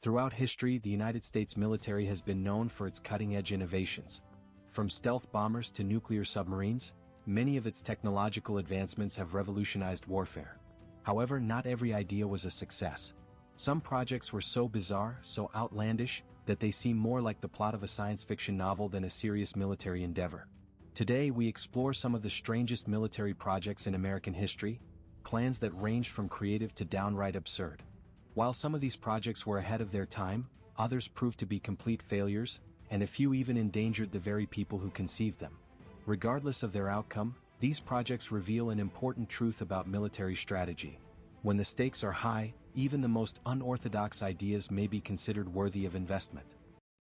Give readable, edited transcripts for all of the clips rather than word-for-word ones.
Throughout history, the United States military has been known for its cutting-edge innovations. From stealth bombers to nuclear submarines, many of its technological advancements have revolutionized warfare. However, not every idea was a success. Some projects were so bizarre, so outlandish, that they seem more like the plot of a science fiction novel than a serious military endeavor. Today we explore some of the strangest military projects in American history, plans that ranged from creative to downright absurd. While some of these projects were ahead of their time, others proved to be complete failures, and a few even endangered the very people who conceived them. Regardless of their outcome, these projects reveal an important truth about military strategy. When the stakes are high, even the most unorthodox ideas may be considered worthy of investment.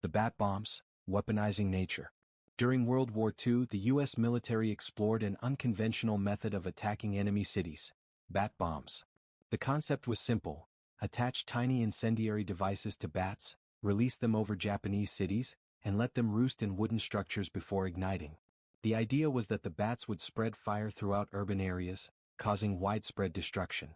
The bat bombs, weaponizing nature. During World War II, the U.S. military explored an unconventional method of attacking enemy cities: bat bombs. The concept was simple: attach tiny incendiary devices to bats, release them over Japanese cities, and let them roost in wooden structures before igniting. The idea was that the bats would spread fire throughout urban areas, causing widespread destruction.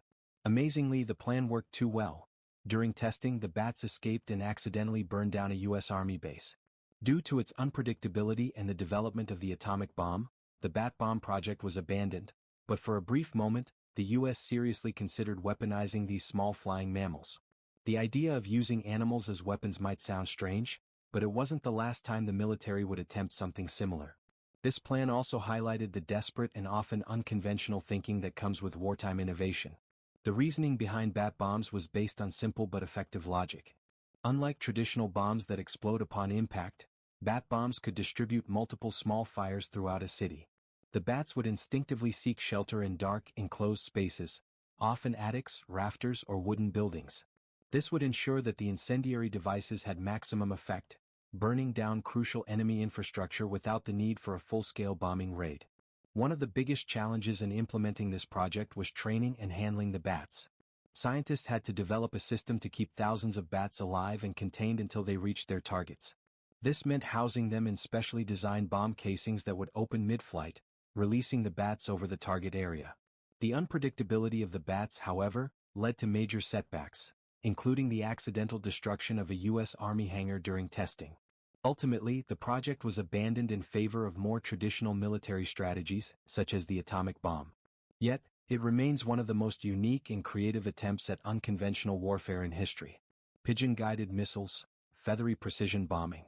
Amazingly, the plan worked too well. During testing, the bats escaped and accidentally burned down a U.S. Army base. Due to its unpredictability and the development of the atomic bomb, the bat bomb project was abandoned, but for a brief moment, the U.S. seriously considered weaponizing these small flying mammals. The idea of using animals as weapons might sound strange, but it wasn't the last time the military would attempt something similar. This plan also highlighted the desperate and often unconventional thinking that comes with wartime innovation. The reasoning behind bat bombs was based on simple but effective logic. Unlike traditional bombs that explode upon impact, bat bombs could distribute multiple small fires throughout a city. The bats would instinctively seek shelter in dark, enclosed spaces, often attics, rafters, or wooden buildings. This would ensure that the incendiary devices had maximum effect, burning down crucial enemy infrastructure without the need for a full-scale bombing raid. One of the biggest challenges in implementing this project was training and handling the bats. Scientists had to develop a system to keep thousands of bats alive and contained until they reached their targets. This meant housing them in specially designed bomb casings that would open mid-flight, releasing the bats over the target area. The unpredictability of the bats, however, led to major setbacks, including the accidental destruction of a U.S. Army hangar during testing. Ultimately, the project was abandoned in favor of more traditional military strategies, such as the atomic bomb. Yet, it remains one of the most unique and creative attempts at unconventional warfare in history. Pigeon-Guided Missiles, Feathery precision bombing.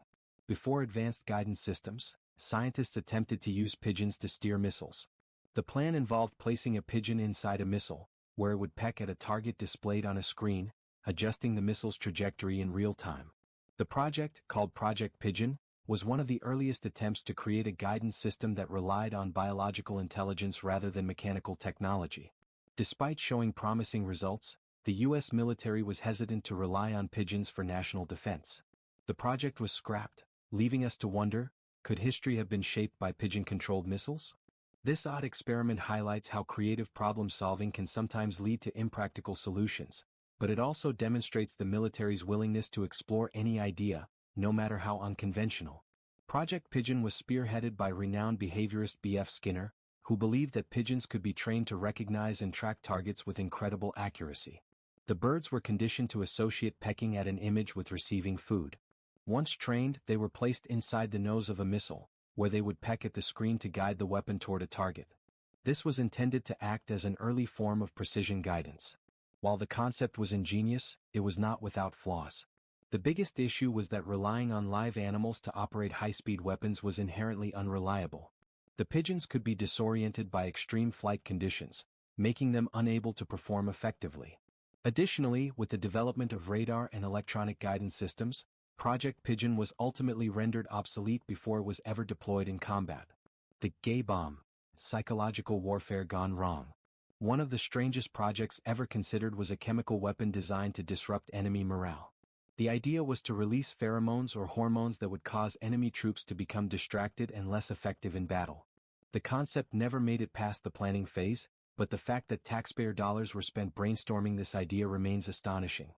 Before advanced guidance systems, scientists attempted to use pigeons to steer missiles. The plan involved placing a pigeon inside a missile, where it would peck at a target displayed on a screen, adjusting the missile's trajectory in real time. The project, called Project Pigeon, was one of the earliest attempts to create a guidance system that relied on biological intelligence rather than mechanical technology. Despite showing promising results, the U.S. military was hesitant to rely on pigeons for national defense. The project was scrapped, leaving us to wonder, could history have been shaped by pigeon-controlled missiles? This odd experiment highlights how creative problem-solving can sometimes lead to impractical solutions, but it also demonstrates the military's willingness to explore any idea, no matter how unconventional. Project Pigeon was spearheaded by renowned behaviorist B.F. Skinner, who believed that pigeons could be trained to recognize and track targets with incredible accuracy. The birds were conditioned to associate pecking at an image with receiving food. Once trained, they were placed inside the nose of a missile, where they would peck at the screen to guide the weapon toward a target. This was intended to act as an early form of precision guidance. While the concept was ingenious, it was not without flaws. The biggest issue was that relying on live animals to operate high-speed weapons was inherently unreliable. The pigeons could be disoriented by extreme flight conditions, making them unable to perform effectively. Additionally, with the development of radar and electronic guidance systems, Project Pigeon was ultimately rendered obsolete before it was ever deployed in combat. The gay bomb, psychological warfare gone wrong. One of the strangest projects ever considered was a chemical weapon designed to disrupt enemy morale. The idea was to release pheromones or hormones that would cause enemy troops to become distracted and less effective in battle. The concept never made it past the planning phase, but the fact that taxpayer dollars were spent brainstorming this idea remains astonishing.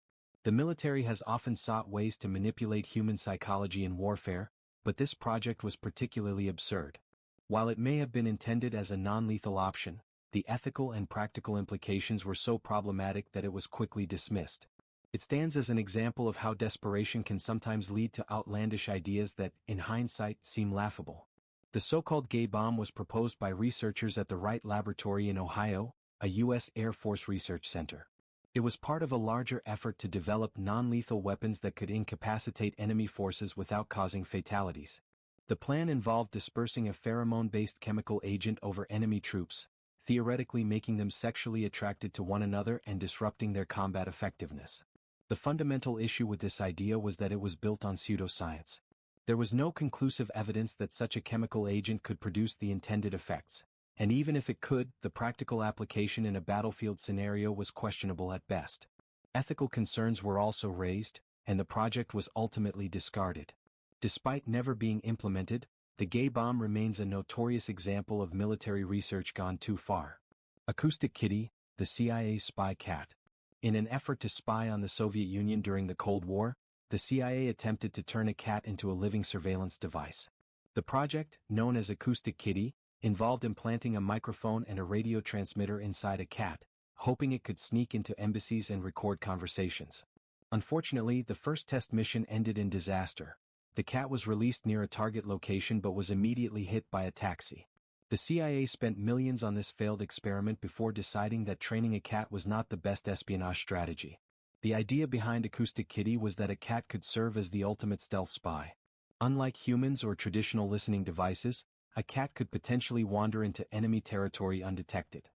The military has often sought ways to manipulate human psychology in warfare, but this project was particularly absurd. While it may have been intended as a non-lethal option, the ethical and practical implications were so problematic that it was quickly dismissed. It stands as an example of how desperation can sometimes lead to outlandish ideas that, in hindsight, seem laughable. The so-called gay bomb was proposed by researchers at the Wright Laboratory in Ohio, a U.S. Air Force research center. It was part of a larger effort to develop non-lethal weapons that could incapacitate enemy forces without causing fatalities. The plan involved dispersing a pheromone-based chemical agent over enemy troops, theoretically making them sexually attracted to one another and disrupting their combat effectiveness. The fundamental issue with this idea was that it was built on pseudoscience. There was no conclusive evidence that such a chemical agent could produce the intended effects. And even if it could, the practical application in a battlefield scenario was questionable at best. Ethical concerns were also raised, and the project was ultimately discarded. Despite never being implemented, the gay bomb remains a notorious example of military research gone too far. Acoustic Kitty, the CIA's spy cat. In an effort to spy on the Soviet Union during the Cold War, the CIA attempted to turn a cat into a living surveillance device. The project, known as Acoustic Kitty, involved implanting a microphone and a radio transmitter inside a cat, hoping it could sneak into embassies and record conversations. Unfortunately, the first test mission ended in disaster. The cat was released near a target location but was immediately hit by a taxi. The CIA spent millions on this failed experiment before deciding that training a cat was not the best espionage strategy. The idea behind Acoustic Kitty was that a cat could serve as the ultimate stealth spy. Unlike humans or traditional listening devices, a cat could potentially wander into enemy territory undetected.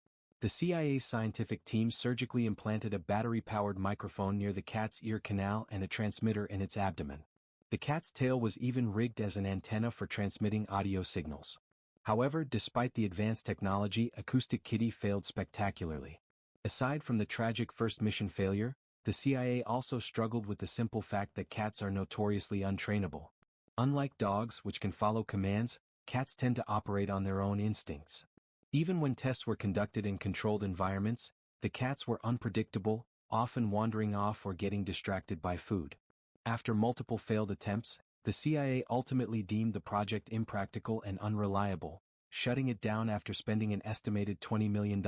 The CIA's scientific team surgically implanted a battery-powered microphone near the cat's ear canal and a transmitter in its abdomen. The cat's tail was even rigged as an antenna for transmitting audio signals. However, despite the advanced technology, Acoustic Kitty failed spectacularly. Aside from the tragic first mission failure, the CIA also struggled with the simple fact that cats are notoriously untrainable. Unlike dogs, which can follow commands, cats tend to operate on their own instincts. Even when tests were conducted in controlled environments, the cats were unpredictable, often wandering off or getting distracted by food. After multiple failed attempts, the CIA ultimately deemed the project impractical and unreliable, shutting it down after spending an estimated $20 million.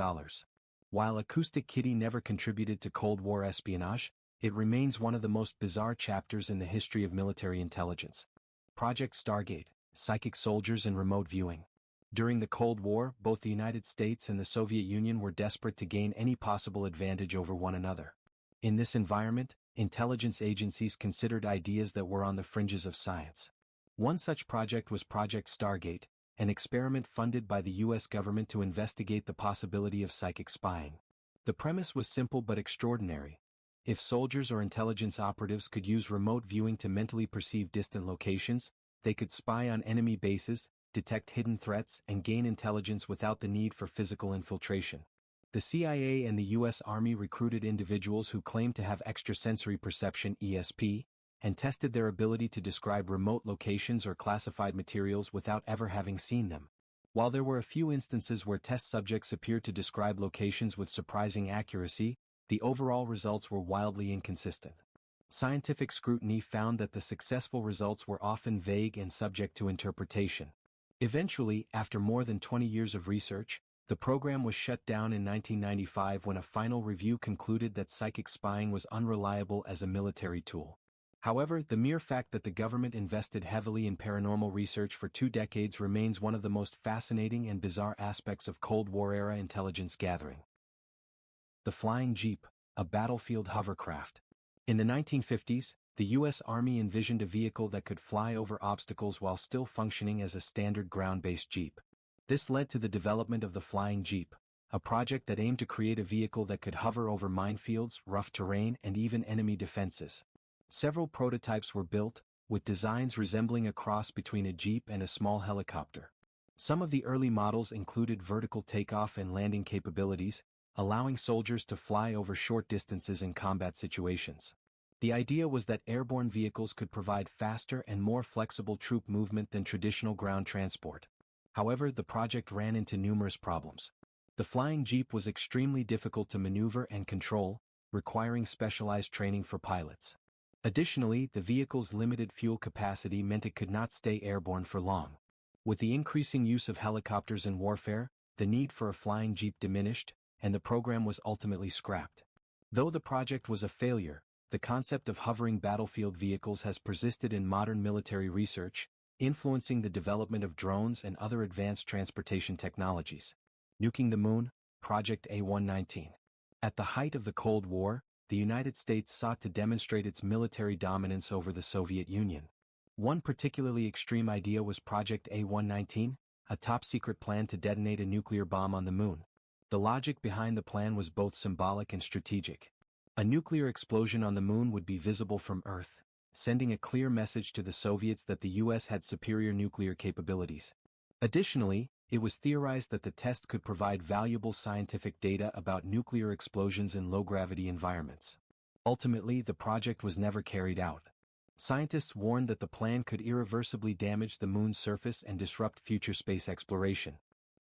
While Acoustic Kitty never contributed to Cold War espionage, it remains one of the most bizarre chapters in the history of military intelligence. Project Stargate, psychic soldiers and remote viewing. During the Cold War, both the United States and the Soviet Union were desperate to gain any possible advantage over one another. In this environment, intelligence agencies considered ideas that were on the fringes of science. One such project was Project Stargate, an experiment funded by the U.S. government to investigate the possibility of psychic spying. The premise was simple but extraordinary. If soldiers or intelligence operatives could use remote viewing to mentally perceive distant locations, they could spy on enemy bases, detect hidden threats, and gain intelligence without the need for physical infiltration. The CIA and the U.S. Army recruited individuals who claimed to have extrasensory perception (ESP), and tested their ability to describe remote locations or classified materials without ever having seen them. While there were a few instances where test subjects appeared to describe locations with surprising accuracy, the overall results were wildly inconsistent. Scientific scrutiny found that the successful results were often vague and subject to interpretation. Eventually, after more than 20 years of research, the program was shut down in 1995 when a final review concluded that psychic spying was unreliable as a military tool. However, the mere fact that the government invested heavily in paranormal research for 2 decades remains one of the most fascinating and bizarre aspects of Cold War-era intelligence gathering. The Flying Jeep, a battlefield hovercraft. In the 1950s, the U.S. Army envisioned a vehicle that could fly over obstacles while still functioning as a standard ground-based Jeep. This led to the development of the Flying Jeep, a project that aimed to create a vehicle that could hover over minefields, rough terrain, and even enemy defenses. Several prototypes were built, with designs resembling a cross between a Jeep and a small helicopter. Some of the early models included vertical takeoff and landing capabilities, allowing soldiers to fly over short distances in combat situations. The idea was that airborne vehicles could provide faster and more flexible troop movement than traditional ground transport. However, the project ran into numerous problems. The Flying Jeep was extremely difficult to maneuver and control, requiring specialized training for pilots. Additionally, the vehicle's limited fuel capacity meant it could not stay airborne for long. With the increasing use of helicopters in warfare, the need for a Flying Jeep diminished, and the program was ultimately scrapped. Though the project was a failure, the concept of hovering battlefield vehicles has persisted in modern military research, influencing the development of drones and other advanced transportation technologies. Nuking the Moon, Project A119. At the height of the Cold War, the United States sought to demonstrate its military dominance over the Soviet Union. One particularly extreme idea was Project A119, a top-secret plan to detonate a nuclear bomb on the Moon. The logic behind the plan was both symbolic and strategic. A nuclear explosion on the Moon would be visible from Earth, sending a clear message to the Soviets that the US had superior nuclear capabilities. Additionally, it was theorized that the test could provide valuable scientific data about nuclear explosions in low-gravity environments. Ultimately, the project was never carried out. Scientists warned that the plan could irreversibly damage the Moon's surface and disrupt future space exploration.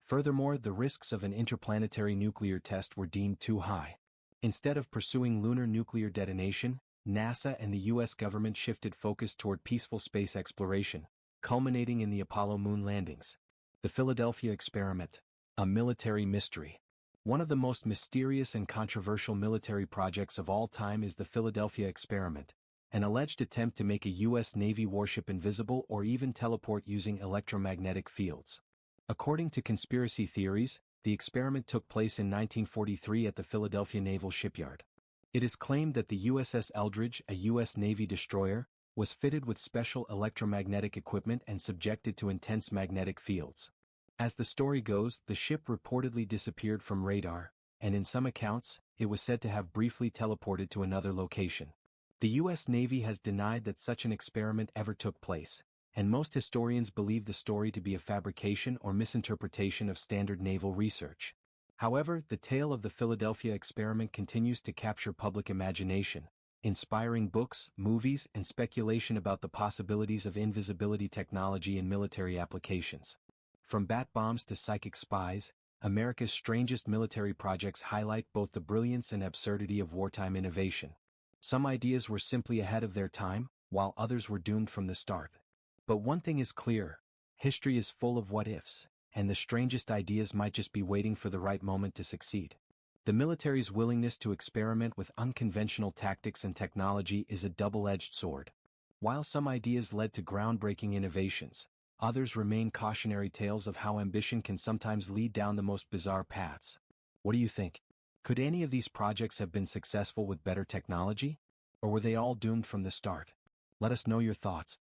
Furthermore, the risks of an interplanetary nuclear test were deemed too high. Instead of pursuing lunar nuclear detonation, NASA and the US government shifted focus toward peaceful space exploration, culminating in the Apollo moon landings. The Philadelphia Experiment, a military mystery. One of the most mysterious and controversial military projects of all time is the Philadelphia Experiment, an alleged attempt to make a U.S. Navy warship invisible or even teleport using electromagnetic fields. According to conspiracy theories, the experiment took place in 1943 at the Philadelphia Naval Shipyard. It is claimed that the USS Eldridge, a U.S. Navy destroyer, was fitted with special electromagnetic equipment and subjected to intense magnetic fields. As the story goes, the ship reportedly disappeared from radar, and in some accounts, it was said to have briefly teleported to another location. The U.S. Navy has denied that such an experiment ever took place, and most historians believe the story to be a fabrication or misinterpretation of standard naval research. However, the tale of the Philadelphia experiment continues to capture public imagination, inspiring books, movies, and speculation about the possibilities of invisibility technology in military applications. From bat bombs to psychic spies, America's strangest military projects highlight both the brilliance and absurdity of wartime innovation. Some ideas were simply ahead of their time, while others were doomed from the start. But one thing is clear: history is full of what-ifs, and the strangest ideas might just be waiting for the right moment to succeed. The military's willingness to experiment with unconventional tactics and technology is a double-edged sword. While some ideas led to groundbreaking innovations, others remain cautionary tales of how ambition can sometimes lead down the most bizarre paths. What do you think? Could any of these projects have been successful with better technology? Or were they all doomed from the start? Let us know your thoughts.